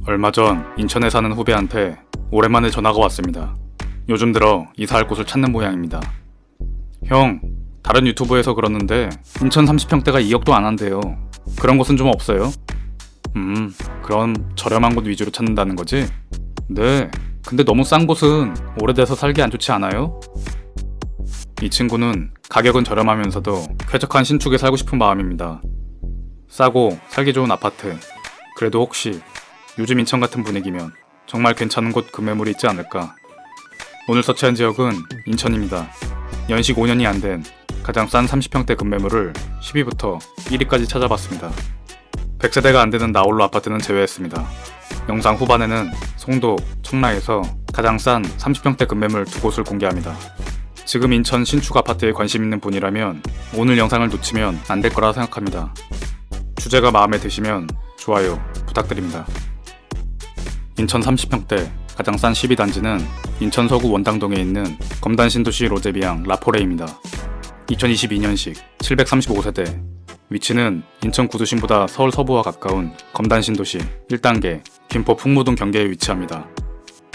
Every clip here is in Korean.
얼마 전 인천에 사는 후배한테 오랜만에 전화가 왔습니다. 요즘 들어 이사할 곳을 찾는 모양입니다. 형, 다른 유튜브에서 그러는데 인천 30평대가 2억도 안 한대요. 그런 곳은 좀 없어요? 그럼 저렴한 곳 위주로 찾는다는 거지? 네, 근데 너무 싼 곳은 오래돼서 살기 안 좋지 않아요? 이 친구는 가격은 저렴하면서도 쾌적한 신축에 살고 싶은 마음입니다. 싸고 살기 좋은 아파트. 그래도 혹시 요즘 인천 같은 분위기면 정말 괜찮은 곳 급매물이 있지 않을까. 오늘 서치한 지역은 인천입니다. 연식 5년이 안 된 가장 싼 30평대 급매물을 10위부터 1위까지 찾아봤습니다. 100세대가 안 되는 나홀로 아파트는 제외했습니다. 영상 후반에는 송도, 청라에서 가장 싼 30평대 급매물 두 곳을 공개합니다. 지금 인천 신축 아파트에 관심 있는 분이라면 오늘 영상을 놓치면 안 될 거라 생각합니다. 주제가 마음에 드시면 좋아요 부탁드립니다. 인천 30평대 가장 싼 12단지는 인천 서구 원당동에 있는 검단신도시 로제비앙 라포레입니다. 2022년식 735세대. 위치는 인천 구도심보다 서울 서부와 가까운 검단신도시 1단계 김포 풍무동 경계에 위치합니다.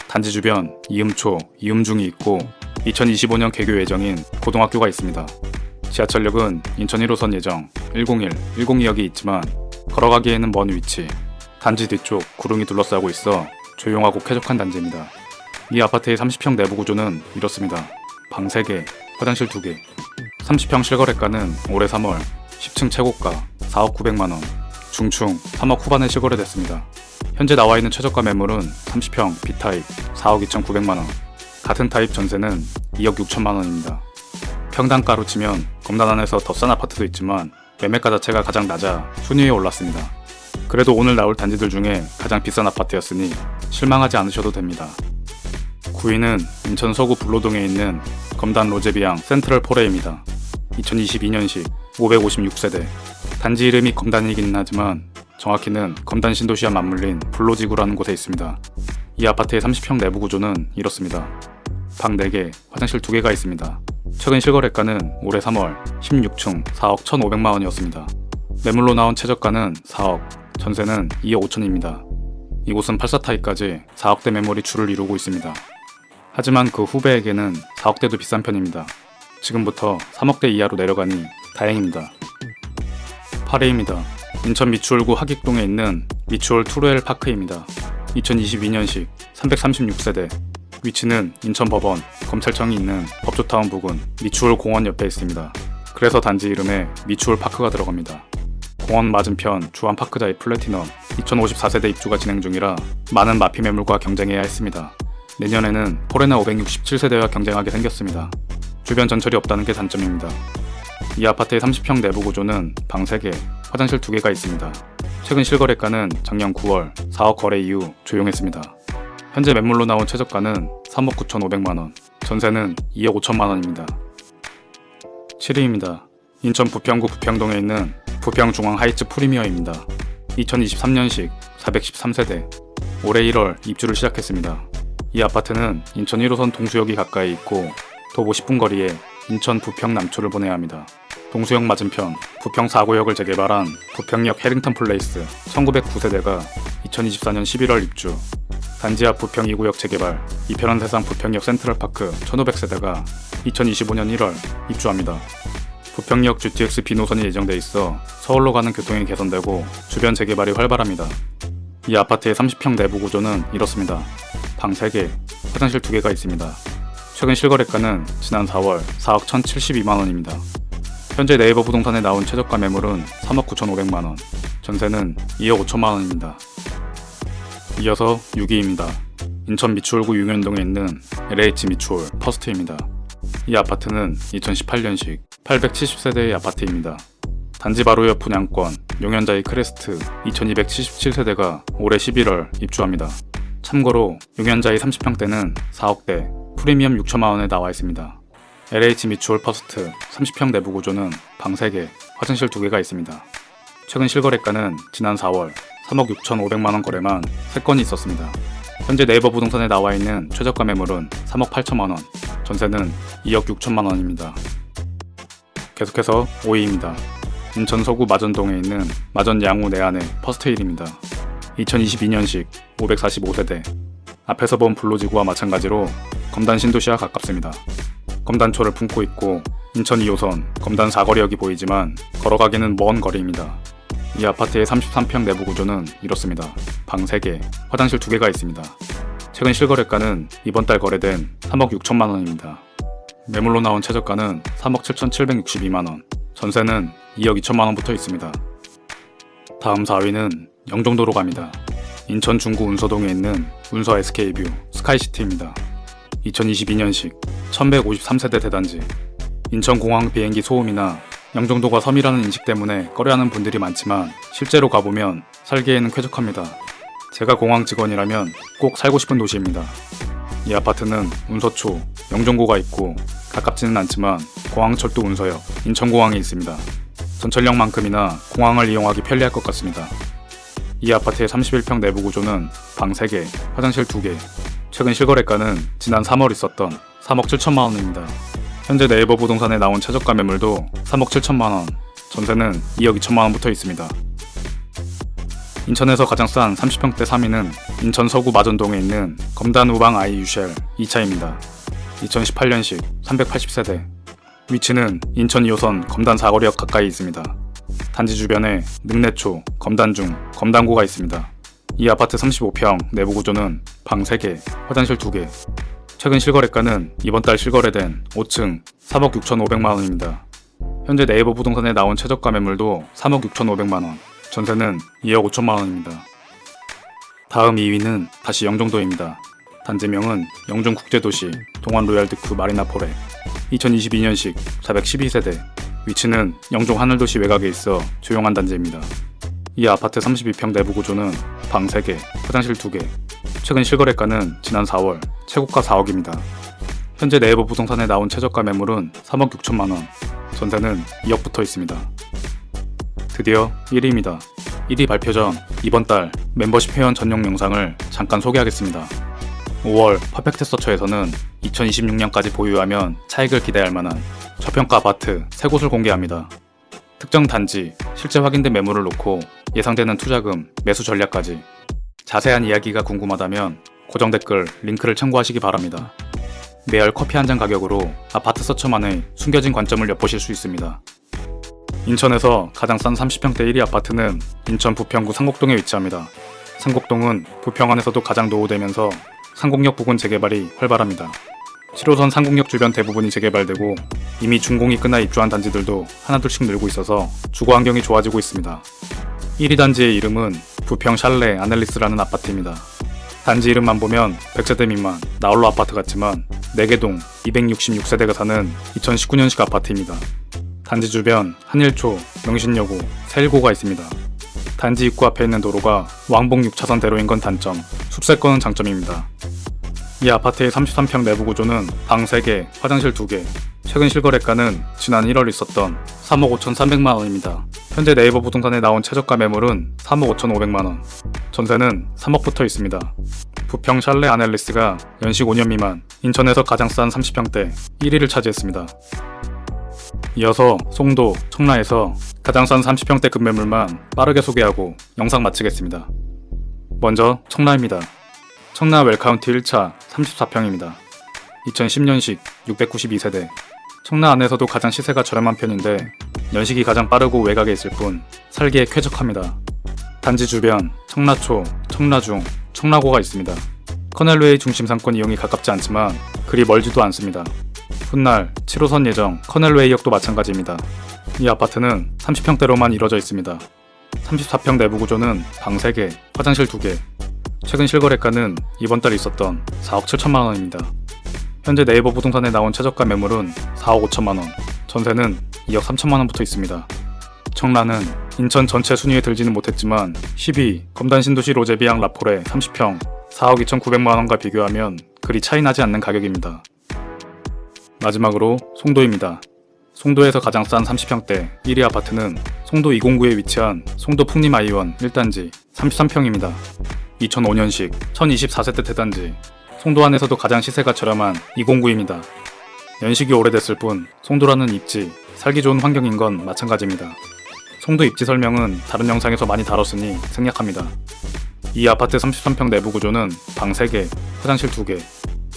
단지 주변 이음초, 이음중이 있고 2025년 개교 예정인 고등학교가 있습니다. 지하철역은 인천 1호선 예정 101, 102역이 있지만 걸어가기에는 먼 위치. 단지 뒤쪽 구릉이 둘러싸고 있어 조용하고 쾌적한 단지입니다. 이 아파트의 30평 내부 구조는 이렇습니다. 방 3개, 화장실 2개. 30평 실거래가는 올해 3월 10층 최고가 4억 900만원, 중충 3억 후반에 실거래됐습니다. 현재 나와있는 최저가 매물은 30평 B타입 4억 2,900만원, 같은 타입 전세는 2억 6천만원입니다. 평당가로 치면 검단 안에서 더 싼 아파트도 있지만 매매가 자체가 가장 낮아 순위에 올랐습니다. 그래도 오늘 나올 단지들 중에 가장 비싼 아파트였으니 실망하지 않으셔도 됩니다. 9위는 인천 서구 불로동에 있는 검단 로제비앙 센트럴 포레입니다. 2022년식 556세대. 단지 이름이 검단이긴 하지만 정확히는 검단 신도시와 맞물린 불로지구라는 곳에 있습니다. 이 아파트의 30평 내부 구조는 이렇습니다. 방 4개, 화장실 2개가 있습니다. 최근 실거래가는 올해 3월 16층 4억 1,500만원이었습니다. 매물로 나온 최저가는 4억, 전세는 2억 5천입니다. 이곳은 84타입까지 4억대 매물이 줄을 이루고 있습니다. 하지만 그 후배에게는 4억대도 비싼 편입니다. 지금부터 3억대 이하로 내려가니 다행입니다. 8위입니다. 인천 미추홀구 하객동에 있는 미추홀 투르엘 파크입니다. 2022년식 336세대. 위치는 인천법원, 검찰청이 있는 법조타운 부근 미추홀 공원 옆에 있습니다. 그래서 단지 이름에 미추홀 파크가 들어갑니다. 공원 맞은편 주안파크자의 플래티넘 2054세대 입주가 진행 중이라 많은 마피 매물과 경쟁해야 했습니다. 내년에는 포레나 567세대와 경쟁하게 생겼습니다. 주변 전철이 없다는 게 단점입니다. 이 아파트의 30평 내부 구조는 방 3개, 화장실 2개가 있습니다. 최근 실거래가는 작년 9월 4억 거래 이후 조용했습니다. 현재 매물로 나온 최저가는 3억 9,500만원, 전세는 2억 5천만원입니다. 7위입니다. 인천 부평구 부평동에 있는 부평중앙 하이츠 프리미어입니다. 2023년식 413세대. 올해 1월 입주를 시작했습니다. 이 아파트는 인천 1호선 동수역이 가까이 있고 도보 10분 거리에 인천 부평 남초를 보내야 합니다. 동수역 맞은편 부평 4구역을 재개발한 부평역 해링턴 플레이스 1909세대가 2024년 11월 입주. 단지 앞 부평 2구역 재개발 이편한 세상 부평역 센트럴파크 1500세대가 2025년 1월 입주합니다. 부평역 GTX B노선이 예정돼 있어 서울로 가는 교통이 개선되고 주변 재개발이 활발합니다. 이 아파트의 30평 내부 구조는 이렇습니다. 방 3개, 화장실 2개가 있습니다. 최근 실거래가는 지난 4월 4억 1,072만원입니다. 현재 네이버 부동산에 나온 최저가 매물은 3억 9,500만원, 전세는 2억 5천만원입니다. 이어서 6위입니다. 인천 미추홀구 용현동에 있는 LH 미추홀 퍼스트입니다. 이 아파트는 2018년식 870세대의 아파트입니다. 단지 바로 옆 분양권 용현자이 크레스트 2277세대가 올해 11월 입주합니다. 참고로 용현자이 30평대는 4억대, 프리미엄 6천만원에 나와 있습니다. LH 미추홀 퍼스트 30평 내부 구조는 방 3개, 화장실 2개가 있습니다. 최근 실거래가는 지난 4월 3억 6,500만원 거래만 3건이 있었습니다. 현재 네이버 부동산에 나와 있는 최저가 매물은 3억 8천만원, 전세는 2억 6천만원입니다. 계속해서 5위입니다. 인천 서구 마전동에 있는 마전 양우 내안의 퍼스트힐입니다. 2022년식 545세대. 앞에서 본 블루지구와 마찬가지로 검단 신도시와 가깝습니다. 검단초를 품고 있고 인천 2호선 검단 사거리역이 보이지만 걸어가기는 먼 거리입니다. 이 아파트의 33평 내부 구조는 이렇습니다. 방 3개, 화장실 2개가 있습니다. 최근 실거래가는 이번 달 거래된 3억 6천만 원입니다. 매물로 나온 최저가는 3억 7,762만 원, 전세는 2억 2천만 원부터 있습니다. 다음 4위는 영종도로 갑니다. 인천 중구 운서동에 있는 운서 SK뷰 스카이시티입니다. 2022년식 1153세대 대단지. 인천공항 비행기 소음이나 영종도가 섬이라는 인식 때문에 꺼려하는 분들이 많지만 실제로 가보면 살기에는 쾌적합니다. 제가 공항 직원이라면 꼭 살고 싶은 도시입니다. 이 아파트는 운서초, 영종고가 있고 가깝지는 않지만 공항철도 운서역, 인천공항이 있습니다. 전철역만큼이나 공항을 이용하기 편리할 것 같습니다. 이 아파트의 31평 내부 구조는 방 3개, 화장실 2개. 최근 실거래가는 지난 3월 있었던 3억 7천만 원입니다. 현재 네이버 부동산에 나온 최저가 매물도 3억 7천만 원, 전세는 2억 2천만 원부터 있습니다. 인천에서 가장 싼 30평대 3위는 인천 서구 마전동에 있는 검단 우방 아이 유쉘 2차입니다. 2018년식 380세대. 위치는 인천 2호선 검단 사거리역 가까이 있습니다. 단지 주변에 능내초, 검단중, 검단고가 있습니다. 이 아파트 35평 내부 구조는 방 3개, 화장실 2개. 최근 실거래가는 이번 달 실거래된 5층 3억 6,500만 원입니다. 현재 네이버 부동산에 나온 최저가 매물도 3억 6,500만 원, 전세는 2억 5천만 원입니다. 다음 2위는 다시 영종도입니다. 단지명은 영종국제도시 동안로얄드크 마리나포레. 2022년식 412세대. 위치는 영종 하늘도시 외곽에 있어 조용한 단지입니다. 이 아파트 32평 내부 구조는 방 3개, 화장실 2개. 최근 실거래가는 지난 4월 최고가 4억입니다. 현재 네이버 부동산에 나온 최저가 매물은 3억 6천만 원, 전세는 2억부터 있습니다. 드디어 1위입니다. 1위 발표 전 이번 달 멤버십 회원 전용 영상을 잠깐 소개하겠습니다. 5월 퍼펙트 서처에서는 2026년까지 보유하면 차익을 기대할 만한 저평가 아파트 3곳을 공개합니다. 특정 단지, 실제 확인된 매물을 놓고 예상되는 투자금, 매수 전략까지. 자세한 이야기가 궁금하다면 고정 댓글 링크를 참고하시기 바랍니다. 매월 커피 한 잔 가격으로 아파트 서처만의 숨겨진 관점을 엿보실 수 있습니다. 인천에서 가장 싼 30평대 1위 아파트는 인천 부평구 상곡동에 위치합니다. 상곡동은 부평 안에서도 가장 노후되면서 상곡역 부근 재개발이 활발합니다. 7호선 상곡역 주변 대부분이 재개발되고 이미 준공이 끝나 입주한 단지들도 하나둘씩 늘고 있어서 주거 환경이 좋아지고 있습니다. 1위 단지의 이름은 부평 샬레 아넬리스라는 아파트입니다. 단지 이름만 보면 100세대 미만 나홀로 아파트 같지만 4개동 266세대가 사는 2019년식 아파트입니다. 단지 주변 한일초, 명신여고, 세일고가 있습니다. 단지 입구 앞에 있는 도로가 왕복 6차선 대로인 건 단점, 숲세권은 장점입니다. 이 아파트의 33평 내부 구조는 방 3개, 화장실 2개. 최근 실거래가는 지난 1월 있었던 3억 5,300만 원입니다. 현재 네이버 부동산에 나온 최저가 매물은 3억 5,500만 원, 전세는 3억부터 있습니다. 부평 샬레 아넬리스가 연식 5년 미만, 인천에서 가장 싼 30평대 1위를 차지했습니다. 이어서 송도, 청라에서 가장 싼 30평대 급매물만 빠르게 소개하고 영상 마치겠습니다. 먼저 청라입니다. 청라 웰카운티 1차 34평입니다. 2010년식 692세대. 청라 안에서도 가장 시세가 저렴한 편인데 연식이 가장 빠르고 외곽에 있을 뿐 살기에 쾌적합니다. 단지 주변 청라초, 청라중, 청라고가 있습니다. 커넬웨이 중심 상권 이용이 가깝지 않지만 그리 멀지도 않습니다. 훗날 7호선 예정 커넬웨이역도 마찬가지입니다. 이 아파트는 30평대로만 이뤄져 있습니다. 34평 내부 구조는 방 3개, 화장실 2개. 최근 실거래가는 이번 달 있었던 4억 7천만 원입니다. 현재 네이버 부동산에 나온 최저가 매물은 4억 5천만 원, 전세는 2억 3천만 원부터 있습니다. 청라는 인천 전체 순위에 들지는 못했지만 12 검단 신도시 로제비앙 라포레 30평 4억 2,900만 원과 비교하면 그리 차이 나지 않는 가격입니다. 마지막으로 송도입니다. 송도에서 가장 싼 30평대 1위 아파트는 송도 209에 위치한 송도 풍림 아이원 1단지 33평입니다. 2005년식 1024세대 대단지. 송도 안에서도 가장 시세가 저렴한 209입니다. 연식이 오래됐을 뿐 송도라는 입지, 살기 좋은 환경인 건 마찬가지입니다. 송도 입지 설명은 다른 영상에서 많이 다뤘으니 생략합니다. 이 아파트 33평 내부 구조는 방 3개, 화장실 2개.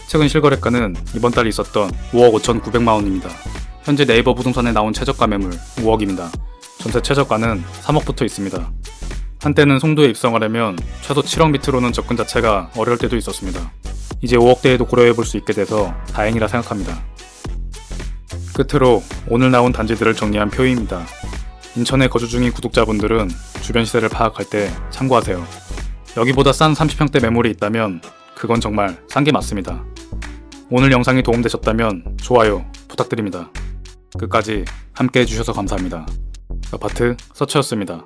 최근 실거래가는 이번 달 있었던 5억 5,900만 원입니다. 현재 네이버 부동산에 나온 최저가 매물 5억입니다. 전세 최저가는 3억부터 있습니다. 한때는 송도에 입성하려면 최소 7억 밑으로는 접근 자체가 어려울 때도 있었습니다. 이제 5억대에도 고려해볼 수 있게 돼서 다행이라 생각합니다. 끝으로 오늘 나온 단지들을 정리한 표입니다. 인천에 거주 중인 구독자분들은 주변 시세를 파악할 때 참고하세요. 여기보다 싼 30평대 매물이 있다면 그건 정말 싼 게 맞습니다. 오늘 영상이 도움되셨다면 좋아요 부탁드립니다. 끝까지 함께 해주셔서 감사합니다. 아파트 서치였습니다.